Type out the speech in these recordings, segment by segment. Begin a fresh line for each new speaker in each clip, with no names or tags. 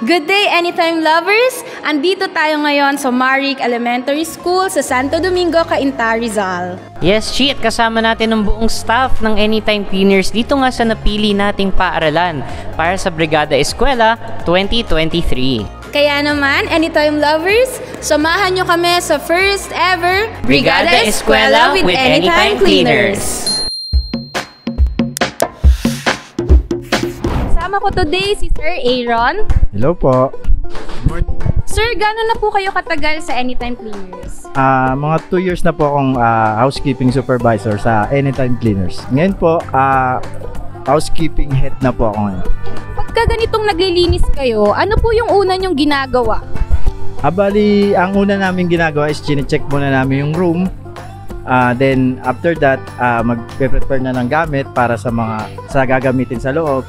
Good day, Anytime lovers! Andito tayo ngayon sa Maric Elementary School sa Santo Domingo, Cainta, Rizal.
Yes, Chi, at kasama natin ang buong staff ng Anytime Cleaners dito nga sa napili nating paaralan para sa Brigada Eskwela 2023.
Kaya naman, Anytime lovers, samahan nyo kami sa first ever
Brigada Eskwela with Anytime Cleaners.
Kasama ko today si Sir Aaron.
Hello po.
Sir, gano'n na po kayo katagal sa Anytime Cleaners?
Mga 2 years na po akong housekeeping supervisor sa Anytime Cleaners. Ngayon po, housekeeping head na po ako ngayon.
Pagka ganitong naglilinis kayo, ano po yung una nyong ginagawa?
Bali, ang una namin ginagawa is chine-check muna namin yung room. Then after that, mag-prepare na ng gamit para sa gagamitin sa loob.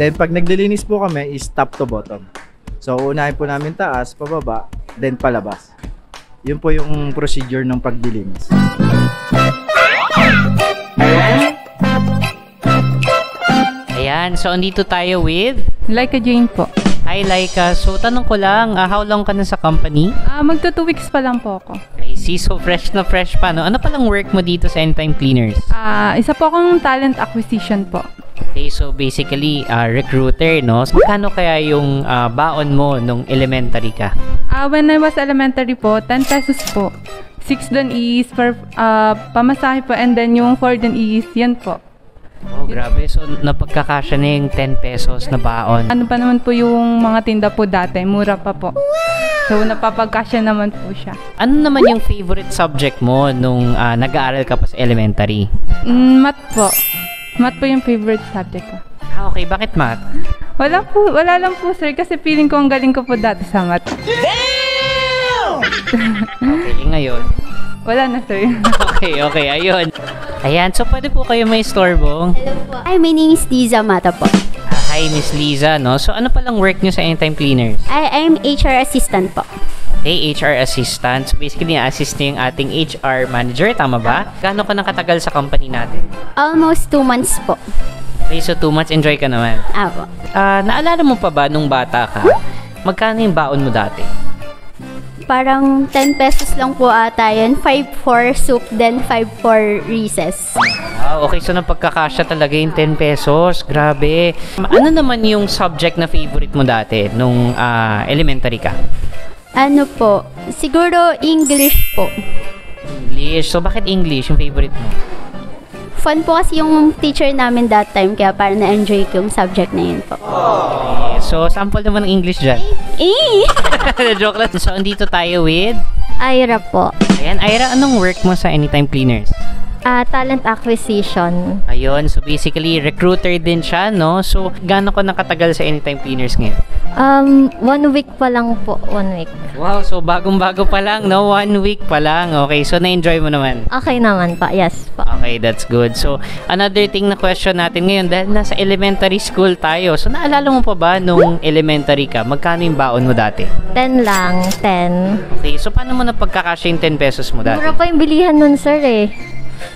Then pag naglilinis po kami is top to bottom. So unahin po namin taas, pababa, then palabas. Yun po yung procedure ng paglilinis.
Ayan, so andito tayo with
Laika Jane po.
Hi Laika, so tanong ko lang, how long ka na sa company?
Magto 2 weeks pa lang po ako.
I see, so fresh na fresh pa, no? Ano palang work mo dito sa Anytime Cleaners?
Isa po akong talent acquisition po.
Okay, so basically, recruiter, no? So, magkano kaya yung baon mo nung elementary ka?
When I was elementary po, 10 pesos po. 6 doon is for pamasahe po, and then yung 4 doon is yan po.
Oh, grabe. So, napagkakasya na yung 10 pesos na baon.
Ano pa naman po yung mga tinda po dati, mura pa po. So, napapagkasya naman po siya.
Ano naman yung favorite subject mo nung nag-aaral ka pa sa elementary?
Math po. Math po yung favorite subject ko.
Okay. Bakit math?
Wala lang po sir, kasi feeling ko ang galing ko po dati sa math.
Okay, ngayon?
Wala na sir.
Okay, ayun. Ayan, so pwede po kayo may istorbo?
Hello po. Hi, my name is Liza Mata po.
Hi, Miss Liza, no? So ano palang work nyo sa Anytime Cleaners?
I'm HR assistant po.
Okay, HR assistant. So basically, na-assist niyo yung ating HR manager, tama ba? Gaano ka nang katagal sa company natin?
Almost 2 months po.
Okay, so 2 months, enjoy ka naman.
Apo.
Naalala mo pa ba nung bata ka? Magkano yung baon mo dati?
Parang 10 pesos lang po ata yun. 5 for soup, then 5 for recess.
Wow, okay, so napagkakasya talaga yung 10 pesos. Grabe. Ano naman yung subject na favorite mo dati nung elementary ka?
Ano po? Siguro English po.
English. So, bakit English yung favorite mo?
Fun po kasi yung teacher namin that time, kaya parang na-enjoy ko yung subject na yun po.
Okay, so, sample naman ng English dyan. Joke lang. So, andito tayo with
Ira po.
Ayan, Ira, anong work mo sa Anytime Cleaners?
Talent acquisition.
Ayun, so basically, recruiter din siya, no? So, gaano ko nakatagal sa Anytime Cleaners ngayon?
1 week pa lang po. 1 week.
Wow, so bagong-bago pa lang, no? 1 week pa lang. Okay, so na-enjoy mo naman?
Okay naman pa. Yes po.
Okay, that's good. So, another thing na question natin ngayon, dahil nasa elementary school tayo, so naalala mo pa ba nung elementary ka, magkano yung baon mo dati?
10 lang. 10.
Okay, so paano mo napagkakasya yung 10 pesos mo dati?
Mura pa yung bilihan nun, sir eh.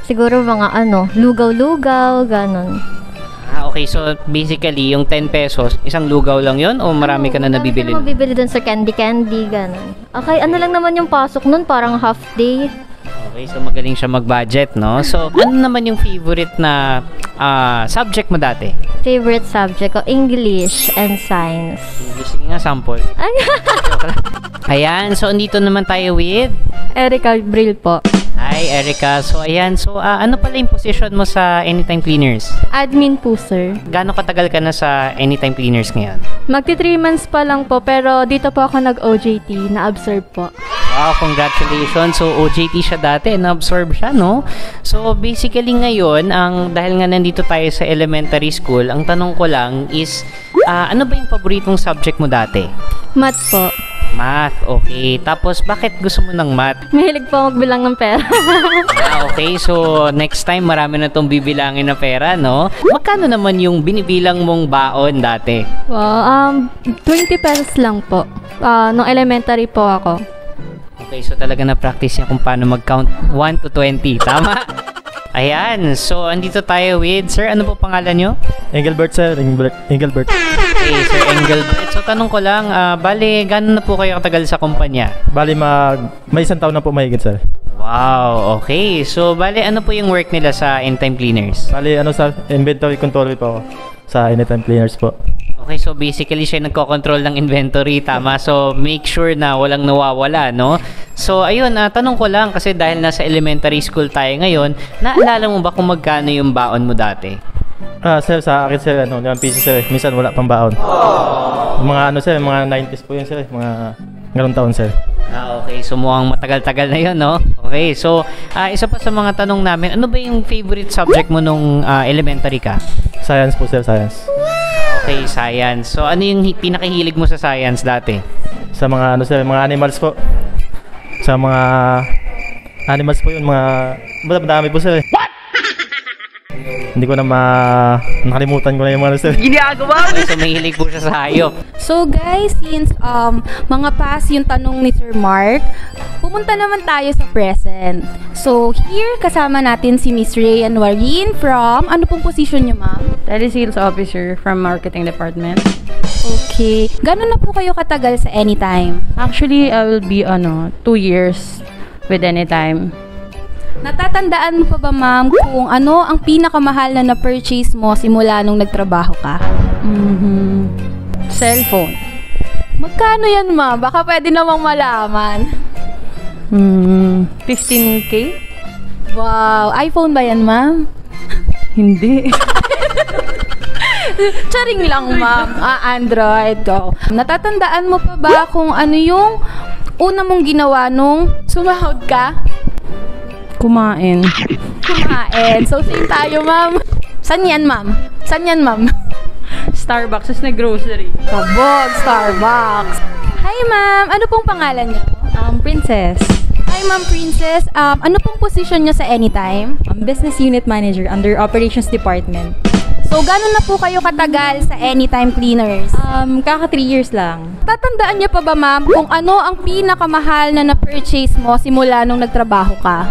Siguro mga lugaw-lugaw, ganon.
Okay, so basically, yung 10 pesos, isang lugaw lang yon o marami ka na nabibili?
Marami mabibili dun sa candy-candy, ganon. Okay, ano lang naman yung pasok nun, parang half day.
Okay, so magaling siya mag-budget, no? So, ano naman yung favorite na subject mo dati?
Favorite subject ko, English and Science.
English, sige nga, sample. Ayan, so andito naman tayo with
Erica Bril po.
Hi, Erica. So, ayan. So, ano pala yung position mo sa Anytime Cleaners?
Admin po sir.
Gaano katagal ka na sa Anytime Cleaners ngayon?
Magti 3 months pa lang po, pero dito po ako nag-OJT, na-absorb po.
Wow, congratulations. So, OJT siya dati, na-absorb siya, no? So, basically ngayon, dahil nga nandito tayo sa elementary school, ang tanong ko lang is, ano ba yung paboritong subject mo dati?
Math po.
Math, okay. Tapos, bakit gusto mo ng math?
Mahilig po magbilang ng pera.
Okay. So, next time, marami na itong bibilangin na pera, no? Magkano naman yung binibilang mong baon dati?
Wow, 20 pesos lang po. Nung elementary po ako.
Okay, so talaga na-practice niya kung paano mag-count 1 to 20. Tama? Ayan, so andito tayo with, sir, ano po pangalan nyo?
Engelbert, sir. Engelbert.
Okay, Sir Engelbert. So tanong ko lang, bale, gano'n na po kayo katagal sa kumpanya?
Bali, may 1 taon na po mahigit, sir.
Wow, okay. So bale, ano po yung work nila sa Anytime Cleaners?
Bali, sa inventory control po ako sa Anytime Cleaners po.
Okay, so basically siya nagko-control ng inventory, tama? So make sure na walang nawawala, no? So ayun, tanong ko lang kasi dahil nasa elementary school tayo ngayon, naalala mo ba kung magkano yung baon mo dati?
Sir, sa akin, sir, 5 piso, sir. Minsan wala pang baon. Mga sir, mga 90s po yun, sir. Mga ganong taon, sir.
Okay. So mukhang matagal-tagal na yun, no? Okay. So, isa pa sa mga tanong namin, ano ba yung favorite subject mo nung elementary ka?
Science po, sir. Science.
Okay, science. So, ano yung pinakahilig mo sa science dati?
Sa mga, sir, mga animals po. Sa mga animals po yun, madami po, sir. What? Hindi ko na nakalimutan ko na yung mga, sir.
Okay, so mahilig po siya sa hayop.
So guys, since mga past yung tanong ni Sir Mark, pumunta naman tayo sa present. So here, kasama natin si Miss Ray Anwarin from, ano pong position niyo, ma'am?
Telesales officer from marketing department.
Okay. Gano'n na po kayo katagal sa Anytime?
Actually, I will be 2 years with Anytime.
Natatandaan mo pa ba, ma'am, kung ano ang pinakamahal na na-purchase mo simula nung nagtrabaho ka?
Cellphone.
Magkano yan, ma'am? Baka pwede namang malaman.
15K?
Wow. iPhone ba yan, ma'am?
Hindi.
Charing lang, ma'am. Android. Go. Natatandaan mo pa ba kung ano yung una mong ginawa nung sumahod ka?
Kumain.
So, same tayo, ma'am. San yan, ma'am?
Starbucks, is na grocery.
Kabog, Starbucks. Hi, ma'am. Ano pong pangalan niyo?
Princess.
Hi, ma'am Princess. Ano pong position niyo sa Anytime?
Business Unit Manager under Operations Department.
So, gano'n na po kayo katagal sa Anytime Cleaners?
Kaka 3 years lang.
Tatandaan niyo pa ba, ma'am, kung ano ang pinakamahal na na-purchase mo simula nung nagtrabaho ka?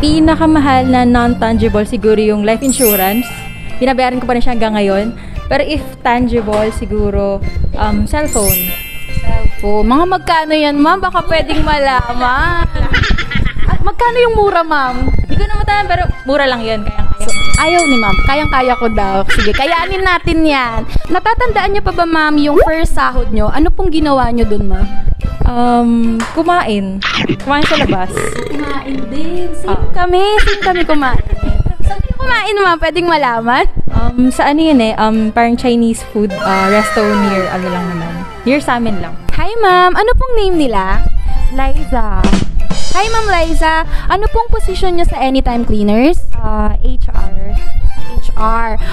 Pinakamahal na non-tangible siguro yung life insurance. Binabayaran ko pa rin siya hanggang ngayon. Pero if tangible, siguro cellphone.
Mga magkano yan, ma'am? Baka pwedeng malaman. At magkano yung mura, ma'am?
Hindi ko na matandaan, pero mura lang yun.
Ayaw ni ma'am. Kayang-kaya ko daw. Sige, kayanin natin yan. Natatandaan niyo pa ba, ma'am, yung first sahod niyo? Ano pong ginawa niyo dun, ma'am?
Kumain. Kumain sa labas.
Kumain din. Same kami kumain. Saan kayo kumain, ma'am? Pwedeng malaman?
Sa ano yun parang Chinese food resto near, near sa amin lang.
Hi, ma'am. Ano pong name nila?
Liza.
Hi, Ma'am Liza. Ano pong position niyo sa Anytime Cleaners?
HR.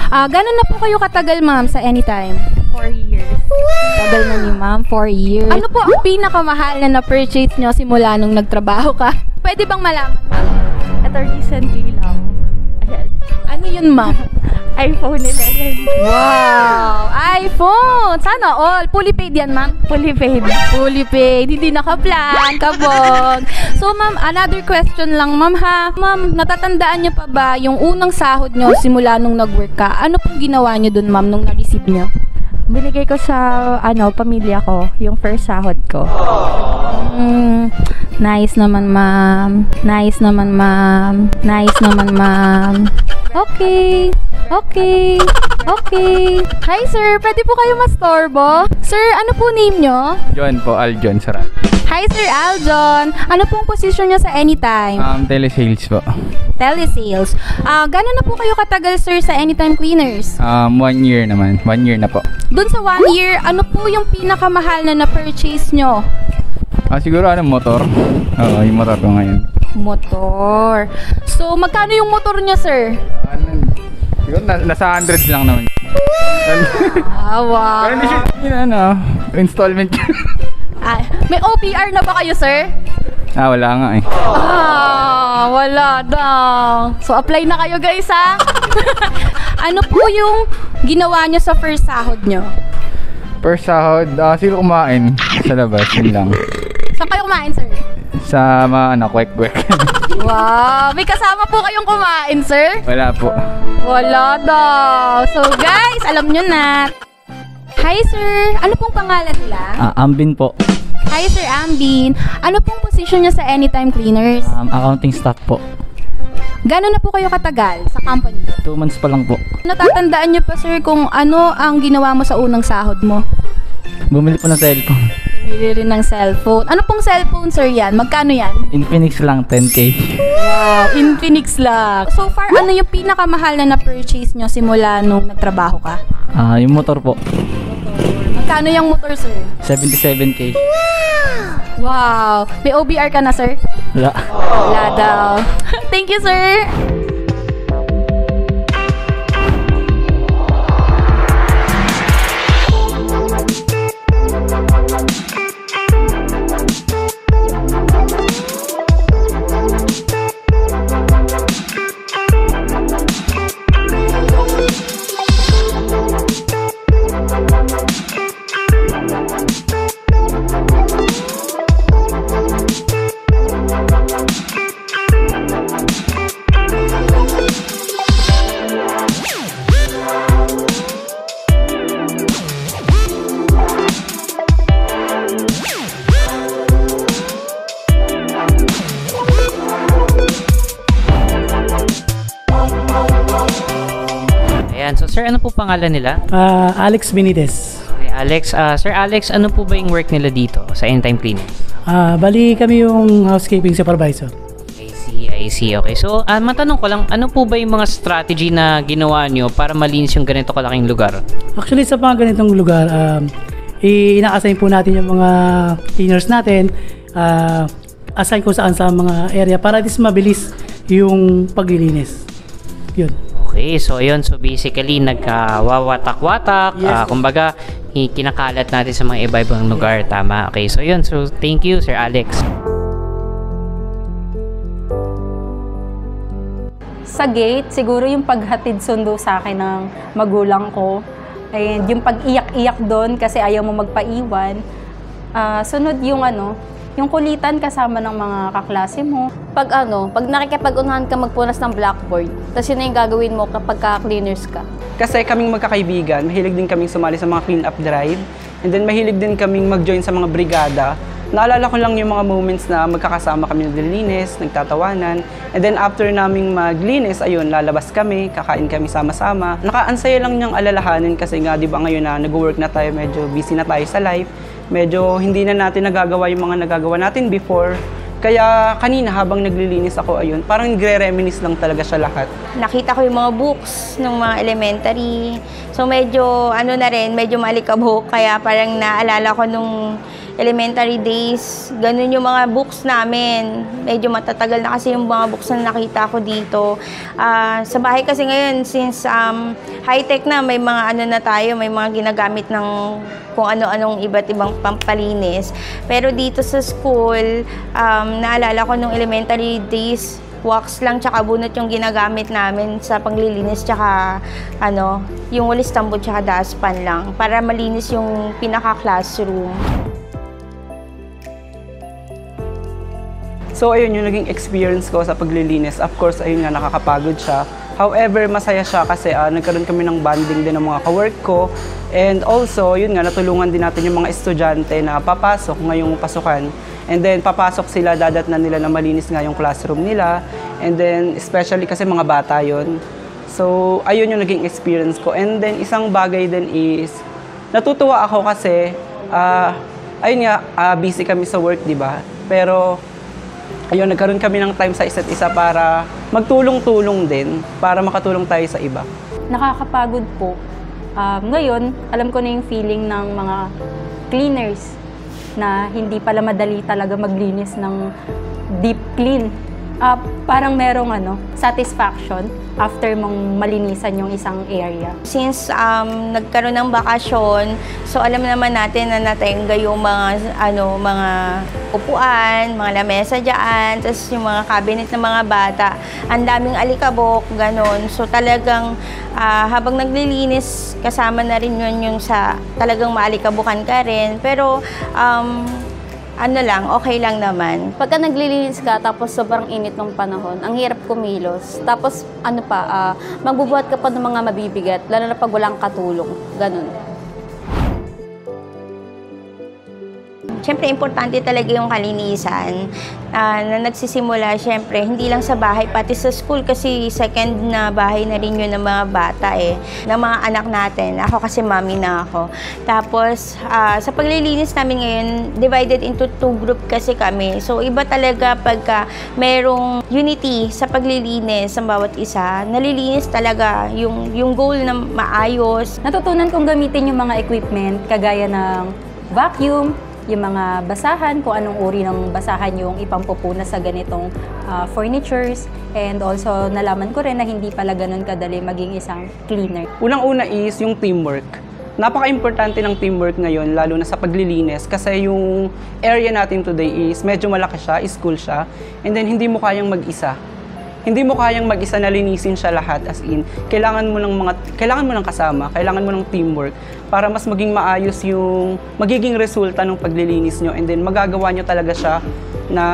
Gano'n na po kayo katagal, ma'am, sa Anytime?
4 years.
Tagal na ni ma'am, 4 years. Ano po ang pinakamahal na na-purchase niyo simula nung nagtrabaho ka? Pwede bang malaman, ma'am?
Ito recently lang.
Ano yun, ma'am?
iPhone 11.
Wow! iPhone! Sana all. Fully paid yan, ma'am?
Fully paid.
Fully paid. Hindi nakaplan. Kabog. So, ma'am, another question lang, ma'am, ha? Ma'am, natatandaan niyo pa ba yung unang sahod niyo simula nung nag-work ka? Ano pong ginawa niyo dun, ma'am, nung na-receive niyo?
Binigay ko sa, pamilya ko, yung first sahod ko.
Nice naman, ma'am. Okay. Hi, sir. Pwede po kayo mastorbo? Sir, ano po name nyo?
John po, Aljon Sarat.
Hi, Sir Aljon. Ano pong position nyo sa Anytime?
Telesales po.
Telesales. Gano'n na po kayo katagal, sir, sa Anytime Cleaners?
1 year naman. 1 year na po.
Doon sa 1 year, ano po yung pinakamahal na na-purchase nyo?
Siguro motor. Oo, yung motor ko ngayon.
Motor. So, magkano yung motor nyo, sir?
Siguro nasa hundreds lang naman.
Wow.
Pero hindi siya, installment.
May OPR na ba kayo, sir?
Wala nga eh.
Wala daw. So, apply na kayo, guys, ha? Ano po yung ginawa nyo sa first sahod nyo?
First sahod, siguro kumain sa labas, yun lang.
Saan kayo kumain, sir?
Sa mga kwek-kwek.
Wow! May kasama po kayong kumain, sir?
Wala po.
Wala daw. So guys, alam nyo na. Hi sir, ano pong pangalan nila?
Ambin po.
Hi Sir Ambin, ano pong position niya sa Anytime Cleaners?
Accounting staff po.
Gano'n na po kayo katagal sa company?
2 months pa lang po.
Natatandaan niyo pa sir kung ano ang ginawa mo sa unang sahod mo?
Bumili po ng cellphone.
Bumili rin ng cellphone. Ano pong cellphone sir yan? Magkano yan?
Infinix lang, 10K.
Wow, Infinix lang. So far, ano yung pinakamahal na na-purchase nyo simula nung nagtrabaho ka?
Yung motor po.
Magkano yung motor sir?
77K.
Wow! May OBR ka na sir?
Wala.
Wala daw. Thank you sir!
So sir, ano po pangalan nila?
Alex Benitez.
Okay, Alex. Sir Alex, ano po ba yung work nila dito sa Anytime Cleaners?
Bali kami yung housekeeping supervisor.
I see. Okay. So, matanong ko lang, ano po ba yung mga strategy na ginawa nyo para malinis yung ganito kalaking lugar?
Actually, sa mga ganitong lugar, ina-assign po natin yung mga cleaners natin, assign ko saan sa mga area para at least mabilis yung paglilinis. Yun.
Okay, so yun. So basically, nagkawawatak-watak.
Yes.
Kumbaga, kinakalat natin sa mga iba-ibang lugar. Tama. Okay, so yun. So thank you, Sir Alex.
Sa gate, siguro yung paghatid sundo sa akin ng magulang ko. And yung pag-iyak-iyak doon kasi ayaw mo magpaiwan. Sunod yung yung kulitan kasama ng mga kaklase mo.
Pag nakikipag-unahan ka magpunas ng blackboard, tapos yun na yung gagawin mo kapag ka-cleaners ka.
Kasi kaming magkakaibigan, mahilig din kaming sumali sa mga clean-up drive. And then mahilig din kaming mag-join sa mga brigada. Naalala ko lang yung mga moments na magkakasama kami naglilinis, nagtatawanan. And then after naming maglinis, ayun, lalabas kami, kakain kami sama-sama. Nakaansaya lang niyang alalahanin kasi nga, di ba ngayon na nag-work na tayo, medyo busy na tayo sa life. Medyo hindi na natin nagagawa yung mga nagagawa natin before. Kaya kanina habang naglilinis ako, ayun, parang nagre-reminisce lang talaga siya lahat.
Nakita ko yung mga books ng mga elementary. So medyo medyo malikabok. Kaya parang naalala ko nung elementary days, ganun yung mga books namin. Medyo matatagal na kasi yung mga books na nakita ko dito. Sa bahay kasi ngayon, since high-tech na, may mga na tayo, may mga ginagamit ng kung ano-anong iba't ibang pampalinis. Pero dito sa school, naalala ko nung elementary days, wax lang tsaka bunot yung ginagamit namin sa paglilinis tsaka yung walis tambot tsaka dustpan lang para malinis yung pinaka-classroom.
So ayun yung naging experience ko sa paglilinis. Of course, ayun nga, nakakapagod siya. However, masaya siya kasi nagkaroon kami ng bonding din ng mga kawork ko. And also, yun nga, natulungan din natin yung mga estudyante na papasok ngayong pasukan. And then, papasok sila, dadatnan nila na malinis nga yung classroom nila. And then, especially kasi mga bata yun. So, ayun yung naging experience ko. And then, isang bagay din is, natutuwa ako kasi, ayun nga, busy kami sa work, di ba? Pero, ayun, nagkaroon kami ng time sa isa't isa para magtulong-tulong din, para makatulong tayo sa iba.
Nakakapagod po. Ngayon, alam ko na yung feeling ng mga cleaners na hindi pala madali talaga maglinis ng deep clean. Parang merong satisfaction after mong malinisan yung isang area.
Since nagkaroon ng bakasyon, so alam naman natin na natengga yung mga mga upuan, mga lamesa diyan, tapos yung mga cabinet ng mga bata. Ang daming alikabok, ganon. So talagang habang naglilinis, kasama na rin yun yung sa talagang maalikabukan ka rin. Pero ano lang, okay lang naman. Pagka naglilinis ka, tapos sobrang init ng panahon, ang hirap kumilos. Tapos, magbubuhat ka pa ng mga mabibigat, lalo na pag walang katulong. Ganun. Siyempre, importante talaga yung kalinisan na nagsisimula, siyempre, hindi lang sa bahay, pati sa school kasi second na bahay na rin yun ng mga bata ng mga anak natin. Ako kasi mami na ako. Tapos, sa paglilinis namin ngayon, divided into 2 group kasi kami. So, iba talaga pagka merong unity sa paglilinis ng bawat isa. Nalilinis talaga yung goal na maayos.
Natutunan kong gamitin yung mga equipment kagaya ng vacuum, yung mga basahan, kung anong uri ng basahan yung ipampupunas sa ganitong furnitures. And also, nalaman ko rin na hindi pala ganun kadali maging isang cleaner.
Unang-una is yung teamwork. Napaka-importante ng teamwork ngayon, lalo na sa paglilinis, kasi yung area natin today is medyo malaki siya, school siya, and then hindi mo kayang mag-isa. Hindi mo kayang mag-isa na linisin siya lahat, as in, kailangan mo ng kasama, kailangan mo ng teamwork para mas maging maayos yung magiging resulta ng paglilinis nyo, and then magagawa nyo talaga siya na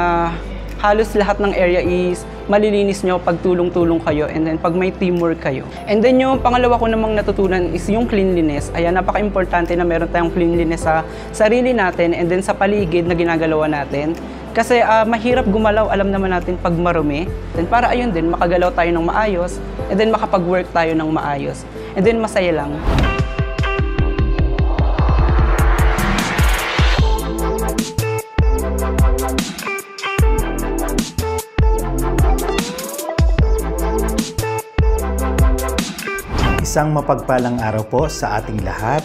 halos lahat ng area is malilinis nyo pag tulong-tulong kayo, and then pag may teamwork kayo. And then yung pangalawa ko namang natutunan is yung cleanliness. Ayan, napaka-importante na meron tayong cleanliness sa sarili natin and then sa paligid na ginagalawa natin. Kasi mahirap gumalaw, alam naman natin pag marumi. Then para ayun din, makagalaw tayo ng maayos, and then makapag-work tayo ng maayos. And then masaya lang.
Isang mapagpalang araw po sa ating lahat.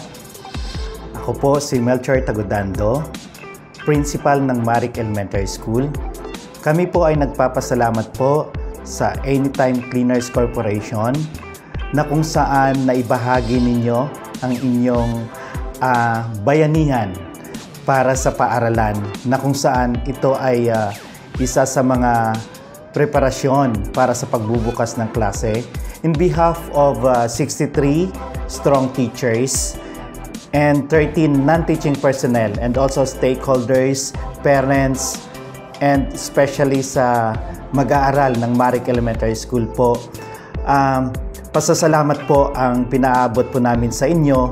Ako po si Melchor Tagudando, Principal ng Maric Elementary School. Kami po ay nagpapasalamat po sa Anytime Cleaners Corporation na kung saan naibahagi ninyo ang inyong bayanihan para sa paaralan, na kung saan ito ay isa sa mga preparasyon para sa pagbubukas ng klase. In behalf of 63 strong teachers and 13 non-teaching personnel and also stakeholders, parents, and especially sa mag-aaral ng Maric Elementary School po. Pasasalamat po ang pinaabot po namin sa inyo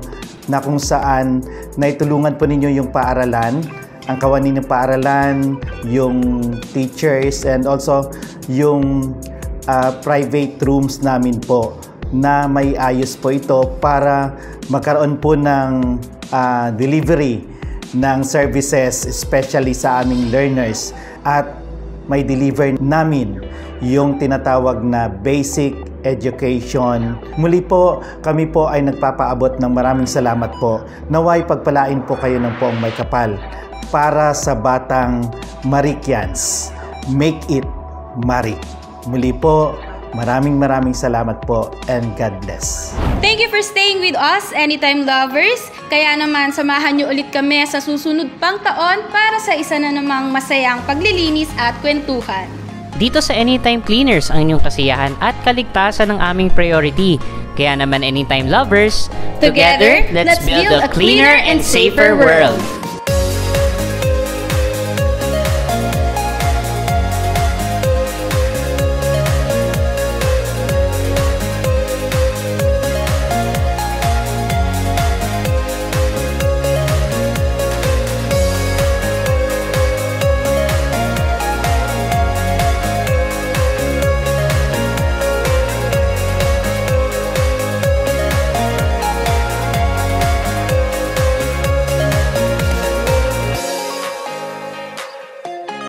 na kung saan naitulungan po ninyo yung paaralan, ang kawanin ng paaralan, yung teachers, and also yung private rooms namin po na may ayos po ito para magkaroon po ng delivery ng services, especially sa aming learners, at may deliver namin yung tinatawag na basic education. Muli po, kami po ay nagpapaabot ng maraming salamat po. Naway pagpalain po kayo ng poong may kapal para sa batang Maricians. Make it Maric. Muli po, maraming salamat po, and God bless.
Thank you for staying with us, Anytime Lovers. Kaya naman, samahan niyo ulit kami sa susunod pang taon para sa isa na namang masayang paglilinis at kwentuhan.
Dito sa Anytime Cleaners, ang inyong kasiyahan at kaligtasan ng aming priority. Kaya naman, Anytime Lovers, together, let's build a cleaner and safer world.